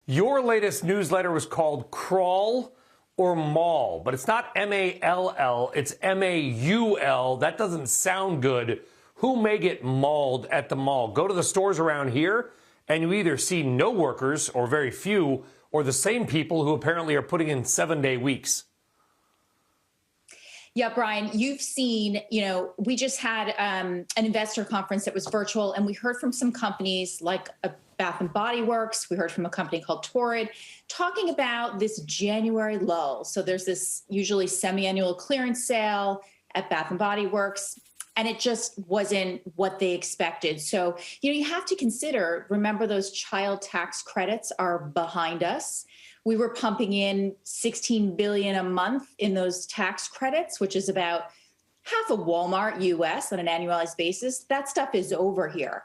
Your latest newsletter was called Crawl or Mall, but it's not M-A-L-L, it's M-A-U-L. That doesn't sound good. Who may get mauled at the mall? Go to the stores around here, and you either see no workers, or very few, or the same people who apparently are putting in 7-day weeks. Yeah, Brian, you've seen, we just had an investor conference that was virtual, and we heard from some companies like Bath and Body Works. We heard from a company called Torrid talking about this January lull. So there's this usually semi-annual clearance sale at Bath and Body Works, and it just wasn't what they expected. So, you have to consider, remember, those child tax credits are behind us. We were pumping in $16 billion a month in those tax credits, which is about half of Walmart US on an annualized basis. That stuff is over here.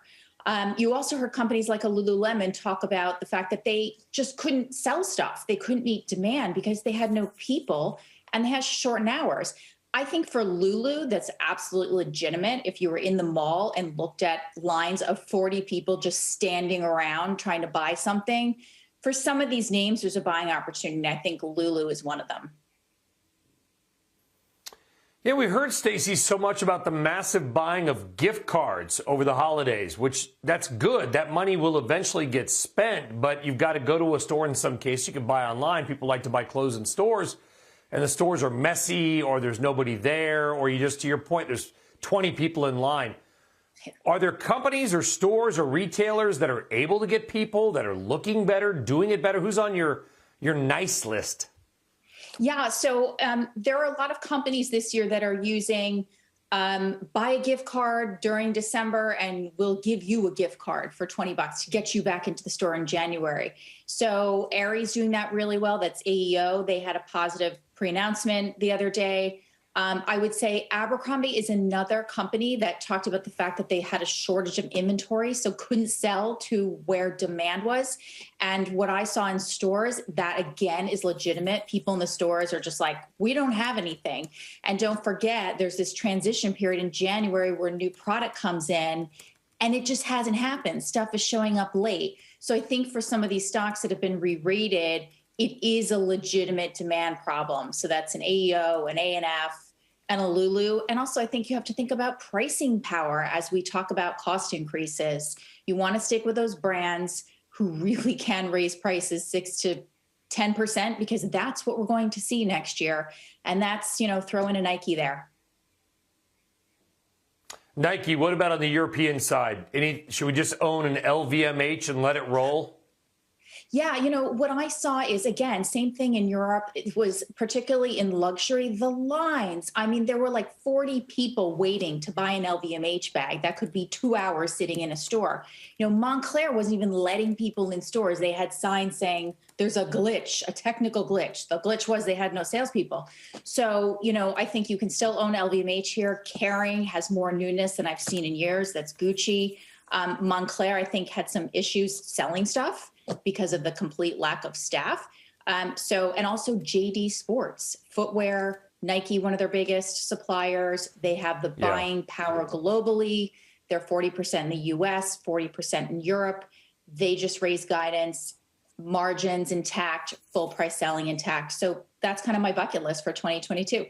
You also heard companies like a Lululemon talk about the fact that they just couldn't sell stuff. They couldn't meet demand because they had no people and they had shortened hours. I think for Lulu, that's absolutely legitimate. If you were in the mall and looked at lines of 40 people just standing around trying to buy something, for some of these names, there's a buying opportunity, and I think Lulu is one of them. Yeah, we heard, Stacey, so much about the massive buying of gift cards over the holidays, which that's good. That money will eventually get spent, but you've got to go to a store in some case. You can buy online. People like to buy clothes in stores, and the stores are messy, or there's nobody there, or you just, to your point, there's 20 people in line. Are there companies or stores or retailers that are able to get people, that are looking better, doing it better? Who's on your nice list? Yeah, so there are a lot of companies this year that are using buy a gift card during December and we'll give you a gift card for $20 to get you back into the store in January. So Aerie's doing that really well. That's AEO. They had a positive pre-announcement the other day. I would say Abercrombie is another company that talked about the fact that they had a shortage of inventory, so couldn't sell to where demand was. And what I saw in stores, that again is legitimate. People in the stores are just like, we don't have anything. And don't forget, there's this transition period in January where new product comes in, and it just hasn't happened. Stuff is showing up late. So I think for some of these stocks that have been re-rated, it is a legitimate demand problem. So that's an AEO, an A&F, and a Lulu. And also, I think you have to think about pricing power as we talk about cost increases. You want to stick with those brands who really can raise prices 6 to 10%, because that's what we're going to see next year. And that's, throw in a Nike there. Nike, what about on the European side? Should we just own an LVMH and let it roll? Yeah, what I saw is, again, same thing in Europe. It was particularly in luxury, the lines. I mean, there were like 40 people waiting to buy an LVMH bag. That could be 2 hours sitting in a store. Montclair wasn't even letting people in stores. They had signs saying there's a glitch, a technical glitch. The glitch was they had no salespeople. So, I think you can still own LVMH here. Kering has more newness than I've seen in years. That's Gucci. Montclair, I think, had some issues selling stuff because of the complete lack of staff. And also JD Sports, footwear, Nike, one of their biggest suppliers. They have the buying power globally. They're 40% in the US, 40% in Europe. They just raised guidance, margins intact, full price selling intact. So that's kind of my bucket list for 2022.